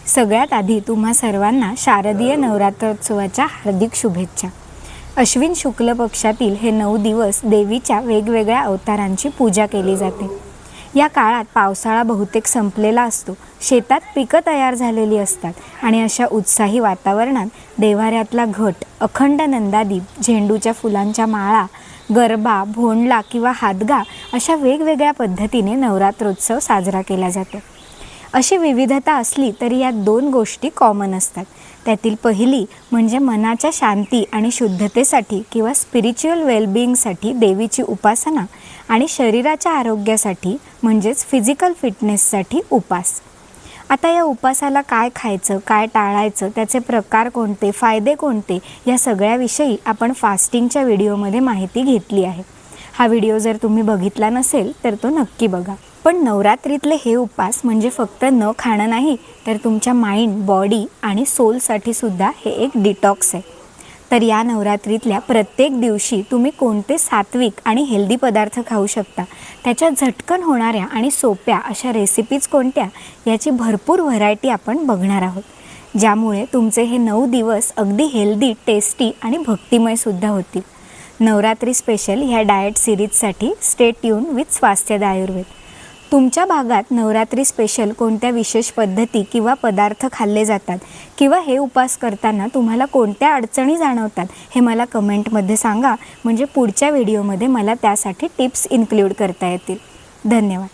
सगळ्यात आधी तुम्हा सर्वांना शारदीय नवरात्रोत्सवाच्या हार्दिक शुभेच्छा। अश्विन शुक्ल पक्षातील हे 9 दिवस देवीच्या वेगवेगळ्या अवतारांची पूजा केली जाते। या काळात पावसाळा बहुतेक संपलेला असतो, शेतात पिकं तयार झालेली असतात आणि अशा उत्साही वातावरणात देव्हाऱ्यातला घट, अखंड नंदादीप, झेंडूच्या फुलांच्या माळा, गरबा, भोंडला किंवा हादगा अशा वेगवेगळ्या पद्धतीने नवरात्रोत्सव साजरा केला जातो। अशी विविधता असली तरी यात 2 गोष्टी कॉमन असतात। त्यातील पहिली म्हणजे मनाच्या शांती आणि शुद्धतेसाठी किंवा स्पिरिच्युअल वेलबिंगसाठी देवीची उपासना आणि शरीराच्या आरोग्यासाठी म्हणजेच फिजिकल फिटनेससाठी उपास। आता या उपासाला काय खायचं, काय टाळायचं, त्याचे प्रकार कोणते, फायदे कोणते या सगळ्याविषयी आपण फास्टिंगच्या व्हिडिओमध्ये माहिती घेतली आहे। हा व्हिडिओ जर तुम्ही बघितला नसेल तर तो नक्की बघा। पण नवरात्रीतले हे उपास म्हणजे फक्त न खाणं नाही, तर तुमच्या माइंड, बॉडी आणि सोलसाठी सुद्धा हे एक डिटॉक्स आहे। तर या नवरात्रीतल्या प्रत्येक दिवशी तुम्ही कोणते सात्विक आणि हेल्दी पदार्थ खाऊ शकता, त्याच्या झटकन होणाऱ्या आणि सोप्या अशा रेसिपीज कोणत्या याची भरपूर व्हरायटी आपण बघणार आहोत, ज्यामुळे तुमचे हे 9 दिवस अगदी हेल्दी, टेस्टी आणि भक्तिमय सुद्धा होतील। नवरात्री स्पेशल ह्या डाएट सिरीजसाठी stay tune with Swasthyad Ayurved. तुमच्या भागात नवरात्री स्पेशल कोणत्या विशेष पद्धती किंवा पदार्थ खाल्ले जातात किंवा हे उपास करताना तुम्हाला कोणत्या अडचणी जाणवतात हे मला कमेंटमध्ये सांगा, म्हणजे पुढच्या व्हिडिओमध्ये मला त्यासाठी टिप्स इन्क्लूड करता येतील। धन्यवाद।